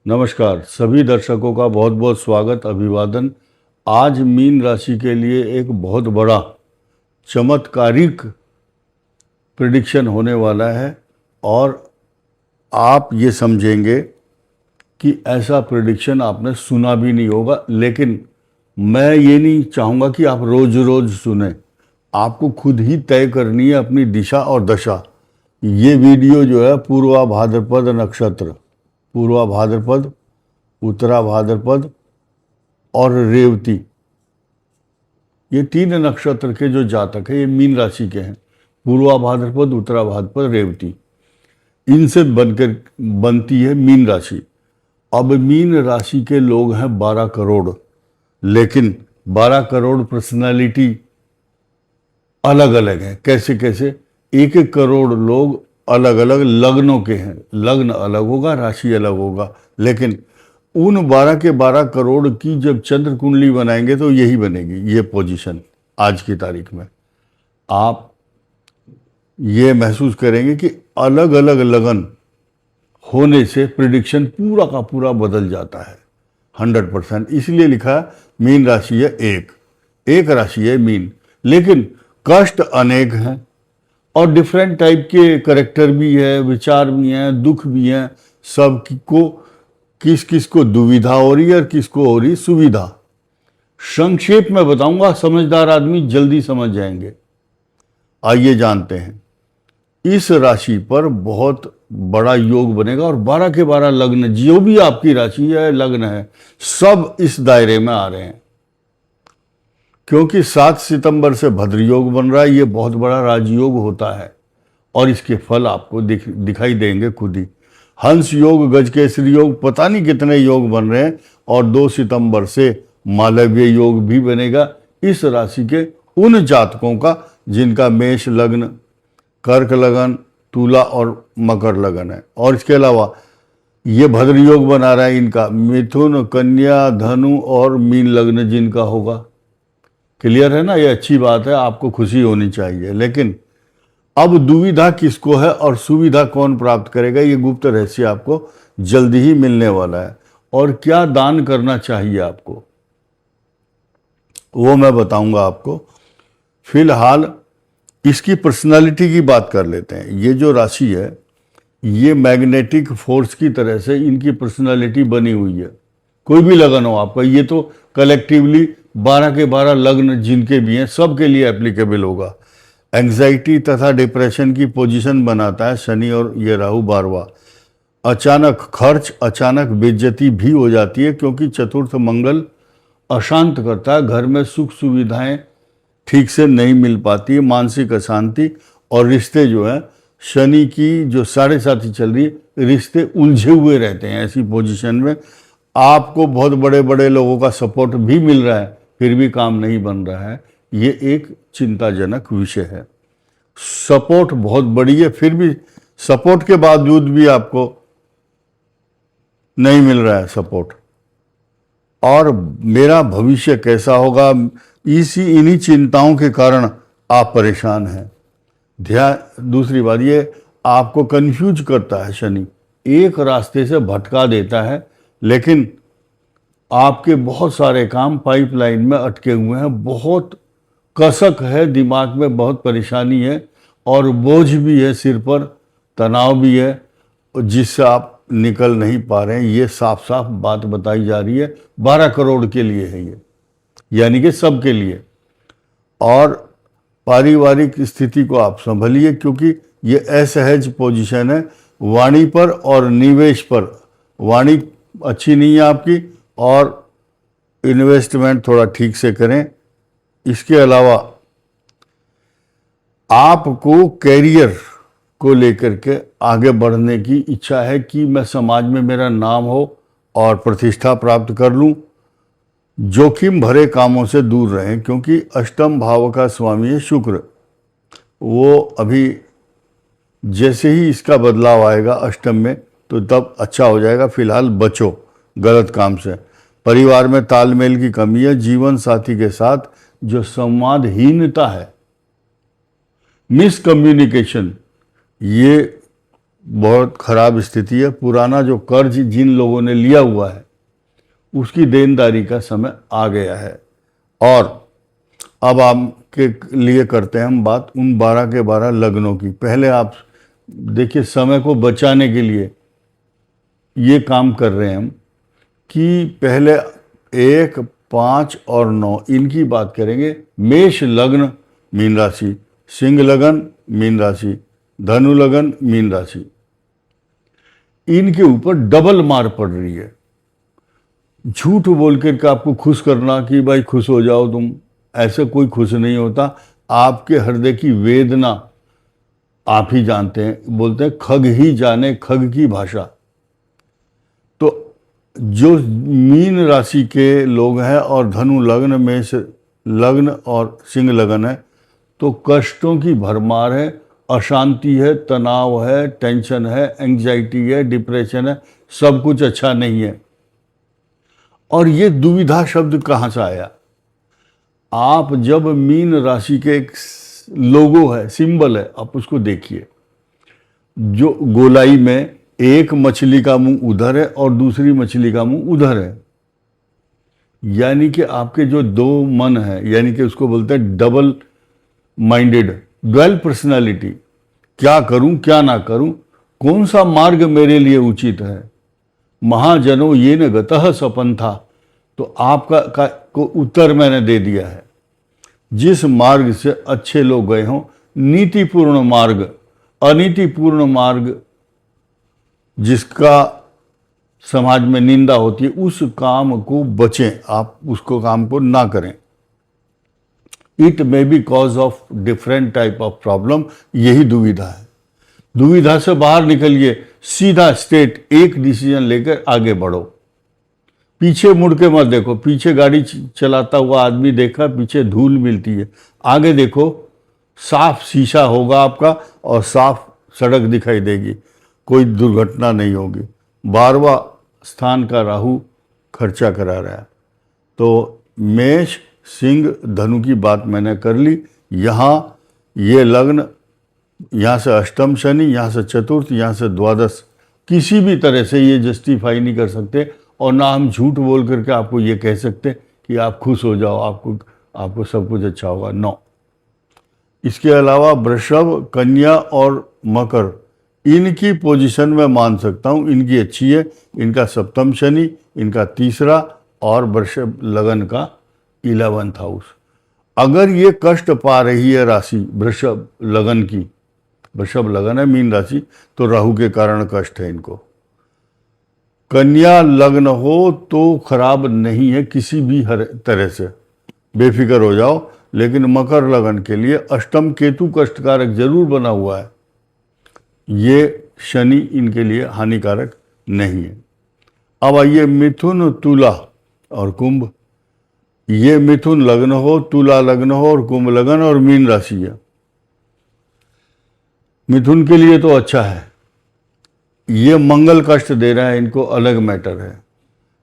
नमस्कार सभी दर्शकों का बहुत बहुत स्वागत अभिवादन। आज मीन राशि के लिए एक बहुत बड़ा चमत्कारिक प्रेडिक्शन होने वाला है और आप ये समझेंगे कि ऐसा प्रेडिक्शन आपने सुना भी नहीं होगा। लेकिन मैं ये नहीं चाहूँगा कि आप रोज़ रोज़ सुने, आपको खुद ही तय करनी है अपनी दिशा और दशा। ये वीडियो जो है पूर्वा भाद्रपद नक्षत्र, पूर्वा भाद्रपद, उत्तरा भाद्रपद और रेवती, ये तीन नक्षत्र के जो जातक हैं ये मीन राशि के हैं। पूर्वा भाद्रपद, उत्तरा भाद्रपद, रेवती, इनसे बनती है मीन राशि। अब मीन राशि के लोग हैं 12 करोड़, लेकिन 12 करोड़ पर्सनालिटी अलग अलग हैं। कैसे कैसे? 1-1 करोड़ लोग अलग अलग लग्नों के हैं। लग्न अलग होगा, राशि अलग होगा, लेकिन उन 12 के 12 करोड़ की जब चंद्र कुंडली बनाएंगे तो यही बनेगी ये पोजीशन। आज की तारीख में आप ये महसूस करेंगे कि अलग अलग लगन होने से प्रिडिक्शन पूरा का पूरा बदल जाता है 100%। इसलिए लिखा है मीन राशि है एक राशि है मीन, लेकिन कष्ट अनेक हैं और डिफरेंट टाइप के करेक्टर भी है, विचार भी हैं, दुख भी हैं। सब को किस किस को दुविधा हो रही है और किसको हो रही सुविधा। संक्षेप में बताऊंगा, समझदार आदमी जल्दी समझ जाएंगे। आइए जानते हैं। इस राशि पर बहुत बड़ा योग बनेगा और 12 के 12 लग्न, जो भी आपकी राशि है, लग्न है, सब इस दायरे में आ रहे हैं। क्योंकि 7 सितंबर से भद्र योग बन रहा है। ये बहुत बड़ा राजयोग होता है और इसके फल आपको दिखाई देंगे खुद ही। हंस योग, गजकेसरी योग, पता नहीं कितने योग बन रहे हैं और 2 सितंबर से मालवीय योग भी बनेगा इस राशि के उन जातकों का जिनका मेष लग्न, कर्क लगन, तुला और मकर लगन है। और इसके अलावा ये भद्र योग बना रहा है इनका मिथुन, कन्या, धनु और मीन लग्न जिनका होगा। क्लियर है ना? ये अच्छी बात है, आपको खुशी होनी चाहिए। लेकिन अब दुविधा किसको है और सुविधा कौन प्राप्त करेगा, ये गुप्त रहस्य आपको जल्दी ही मिलने वाला है। और क्या दान करना चाहिए आपको वो मैं बताऊंगा आपको। फिलहाल इसकी पर्सनालिटी की बात कर लेते हैं। ये जो राशि है ये मैग्नेटिक फोर्स की तरह से इनकी पर्सनालिटी बनी हुई है। कोई भी लगन हो आपका, ये तो कलेक्टिवली 12 के 12 लग्न जिनके भी हैं सबके लिए एप्लीकेबल होगा। एंग्जाइटी तथा डिप्रेशन की पोजीशन बनाता है शनि और ये राहु 12वां। अचानक खर्च, अचानक बेइज्जती भी हो जाती है क्योंकि चतुर्थ मंगल अशांत करता है। घर में सुख सुविधाएं ठीक से नहीं मिल पाती है, मानसिक अशांति और रिश्ते जो है, शनि की जो 7.5 चल रही है, रिश्ते उलझे हुए रहते हैं। ऐसी पोजीशन में आपको बहुत बड़े बड़े लोगों का सपोर्ट भी मिल रहा है फिर भी काम नहीं बन रहा है। ये एक चिंताजनक विषय है। सपोर्ट बहुत बड़ी है, फिर भी सपोर्ट के बावजूद भी आपको नहीं मिल रहा है सपोर्ट। और मेरा भविष्य कैसा होगा, इन्हीं चिंताओं के कारण आप परेशान हैं। दूसरी बात, ये आपको कंफ्यूज करता है शनि, एक रास्ते से भटका देता है, लेकिन आपके बहुत सारे काम पाइपलाइन में अटके हुए हैं। बहुत कसक है, दिमाग में बहुत परेशानी है और बोझ भी है सिर पर, तनाव भी है जिससे आप निकल नहीं पा रहे हैं। ये साफ साफ बात बताई जा रही है। 12 करोड़ के लिए है ये, यानी कि सबके लिए। और पारिवारिक स्थिति को आप संभलिए क्योंकि ये असहज पोजीशन है वाणी पर और निवेश पर। वाणी अच्छी नहीं है आपकी और इन्वेस्टमेंट थोड़ा ठीक से करें। इसके अलावा आपको कैरियर को लेकर के आगे बढ़ने की इच्छा है कि मैं समाज में मेरा नाम हो और प्रतिष्ठा प्राप्त कर लूं। जोखिम भरे कामों से दूर रहें क्योंकि अष्टम भाव का स्वामी है शुक्र। वो अभी जैसे ही इसका बदलाव आएगा अष्टम में तो तब अच्छा हो जाएगा। फिलहाल बचो गलत काम से। परिवार में तालमेल की कमी है। जीवन साथी के साथ जो संवादहीनता है, मिसकम्युनिकेशन, ये बहुत खराब स्थिति है। पुराना जो कर्ज जिन लोगों ने लिया हुआ है उसकी देनदारी का समय आ गया है। और अब आपके लिए करते हैं हम बात उन 12 के 12 लग्नों की। पहले आप देखिए, समय को बचाने के लिए ये काम कर रहे हैं हम कि पहले 1, 5 और 9 इनकी बात करेंगे। मेष लग्न मीन राशि, सिंह लगन मीन राशि, धनु लगन मीन राशि, इनके ऊपर डबल मार पड़ रही है। झूठ बोल करके आपको खुश करना कि भाई खुश हो जाओ तुम, ऐसे कोई खुश नहीं होता। आपके हृदय की वेदना आप ही जानते हैं। बोलते हैं खग ही जाने खग की भाषा। तो जो मीन राशि के लोग हैं और धनु लग्न, मेष लग्न और सिंह लगन है, तो कष्टों की भरमार है, अशांति है, तनाव है, टेंशन है, एंग्जाइटी है, डिप्रेशन है, सब कुछ अच्छा नहीं है। और ये दुविधा शब्द कहाँ से आया? आप जब मीन राशि के एक लोगो है, सिंबल है, आप उसको देखिए। जो गोलाई में एक मछली का मुंह उधर है और दूसरी मछली का मुंह उधर है, यानी कि आपके जो दो मन है, यानी कि उसको बोलते हैं डबल माइंडेड, ड्वेल पर्सनालिटी। क्या करूं क्या ना करूं, कौन सा मार्ग मेरे लिए उचित है, महाजनों ये न गतः सपंथा। तो आपका को उत्तर मैंने दे दिया है। जिस मार्ग से अच्छे लोग गए हों, नीतिपूर्ण मार्ग, अनीतिपूर्ण मार्ग जिसका समाज में निंदा होती है, उस काम को बचें, आप उसको काम को ना करें। It may be cause of different type of problem. यही दुविधा है। दुविधा से बाहर निकलिए, सीधा स्ट्रेट एक डिसीजन लेकर आगे बढ़ो। पीछे मुड़ के मत देखो। पीछे गाड़ी चलाता हुआ आदमी देखा, पीछे धूल मिलती है। आगे देखो, साफ शीशा होगा आपका और साफ सड़क दिखाई देगी, कोई दुर्घटना नहीं होगी। 12वां स्थान का राहु खर्चा करा रहा है। तो मेष सिंह धनु की बात मैंने कर ली। यहाँ ये लग्न, यहाँ से अष्टम शनि, यहाँ से चतुर्थ, यहाँ से द्वादश, किसी भी तरह से ये जस्टिफाई नहीं कर सकते। और ना हम झूठ बोल करके आपको ये कह सकते कि आप खुश हो जाओ, आपको सब कुछ अच्छा होगा। नो। इसके अलावा वृषभ, कन्या और मकर, इनकी पोजीशन में मान सकता हूँ, इनकी अच्छी है। इनका सप्तम शनि, इनका तीसरा, और वृषभ लगन का 11th हाउस। अगर ये कष्ट पा रही है राशि वृषभ लगन की, वृषभ लगन है मीन राशि, तो राहु के कारण कष्ट है इनको। कन्या लग्न हो तो खराब नहीं है किसी भी हर तरह से, बेफिक्र हो जाओ। लेकिन मकर लगन के लिए अष्टम केतु कष्टकारक जरूर बना हुआ है। ये शनि इनके लिए हानिकारक नहीं है। अब आइए मिथुन, तुला और कुंभ। ये मिथुन लग्न हो, तुला लग्न हो और कुंभ लगन और मीन राशि है। मिथुन के लिए तो अच्छा है, ये मंगल कष्ट दे रहा है इनको, अलग मैटर है।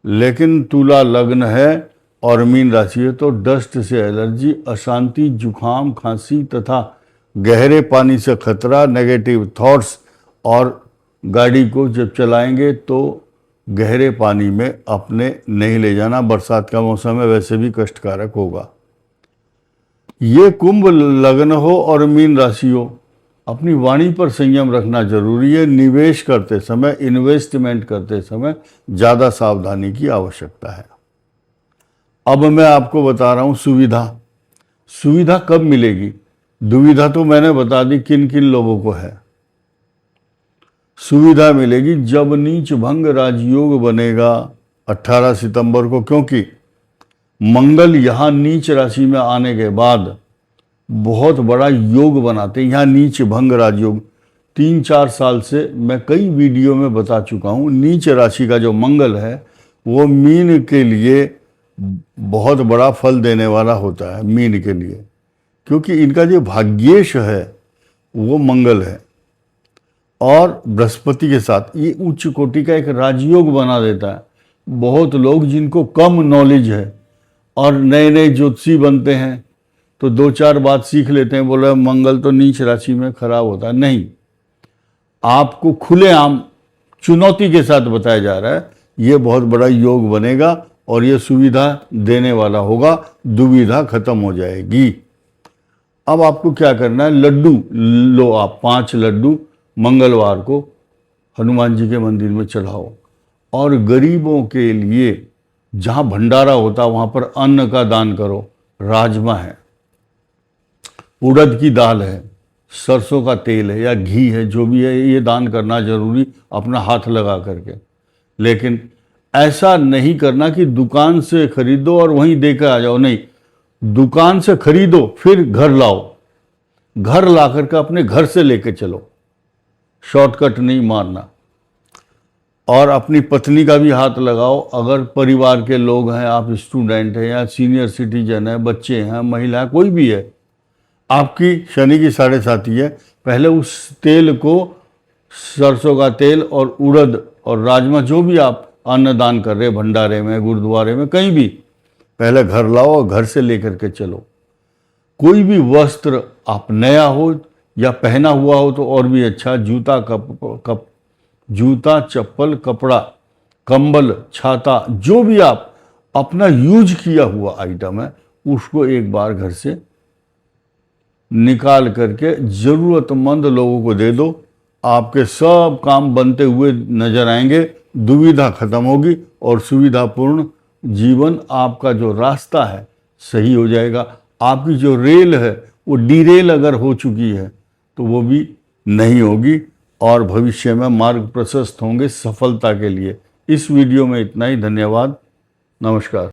लेकिन तुला लग्न है और मीन राशि है तो डस्ट से एलर्जी, अशांति, जुखाम, खांसी तथा गहरे पानी से खतरा, नेगेटिव थॉट्स। और गाड़ी को जब चलाएंगे तो गहरे पानी में अपने नहीं ले जाना, बरसात का मौसम है, वैसे भी कष्टकारक होगा। ये कुंभ लग्न हो और मीन राशि हो, अपनी वाणी पर संयम रखना जरूरी है। निवेश करते समय, इन्वेस्टमेंट करते समय ज़्यादा सावधानी की आवश्यकता है। अब मैं आपको बता रहा हूँ सुविधा। सुविधा कब मिलेगी? दुविधा तो मैंने बता दी किन किन लोगों को है। सुविधा मिलेगी जब नीच भंग राजयोग बनेगा 18 सितंबर को, क्योंकि मंगल यहाँ नीच राशि में आने के बाद बहुत बड़ा योग बनाते हैं। यहाँ नीच भंग राजयोग 3-4 साल से मैं कई वीडियो में बता चुका हूँ। नीच राशि का जो मंगल है वो मीन के लिए बहुत बड़ा फल देने वाला होता है, मीन के लिए, क्योंकि इनका जो भाग्येश है वो मंगल है और बृहस्पति के साथ ये उच्च कोटि का एक राजयोग बना देता है। बहुत लोग जिनको कम नॉलेज है और नए नए ज्योतिषी बनते हैं तो 2-4 बात सीख लेते हैं, बोले मंगल तो नीच राशि में खराब होता है। नहीं, आपको खुलेआम चुनौती के साथ बताया जा रहा है। ये बहुत बड़ा योग बनेगा और ये सुविधा देने वाला होगा, दुविधा खत्म हो जाएगी। अब आपको क्या करना है, लड्डू लो आप, 5 लड्डू मंगलवार को हनुमान जी के मंदिर में चढ़ाओ और गरीबों के लिए जहाँ भंडारा होता वहाँ पर अन्न का दान करो। राजमा है, उड़द की दाल है, सरसों का तेल है या घी है, जो भी है, ये दान करना जरूरी, अपना हाथ लगा करके। लेकिन ऐसा नहीं करना कि दुकान से खरीदो और वहीं देकर आ जाओ, नहीं, दुकान से खरीदो फिर घर लाओ, घर ला करके अपने घर से लेके चलो, शॉर्टकट नहीं मारना। और अपनी पत्नी का भी हाथ लगाओ, अगर परिवार के लोग हैं, आप स्टूडेंट हैं या सीनियर सिटीजन है, बच्चे हैं, महिला है, कोई भी है, आपकी शनि की 7.5 है, पहले उस तेल को, सरसों का तेल और उड़द और राजमा, जो भी आप अन्नदान कर रहे, भंडारे में, गुरुद्वारे में, कहीं भी, पहले घर लाओ और घर से लेकर के चलो। कोई भी वस्त्र आप नया हो या पहना हुआ हो तो और भी अच्छा, जूता, चप्पल, कपड़ा, कंबल, छाता, जो भी आप अपना यूज किया हुआ आइटम है, उसको एक बार घर से निकाल करके ज़रूरतमंद लोगों को दे दो। आपके सब काम बनते हुए नजर आएंगे, दुविधा खत्म होगी और सुविधापूर्ण जीवन, आपका जो रास्ता है सही हो जाएगा। आपकी जो रेल है वो डीरेल अगर हो चुकी है तो वो भी नहीं होगी और भविष्य में मार्ग प्रशस्त होंगे सफलता के लिए। इस वीडियो में इतना ही। धन्यवाद, नमस्कार।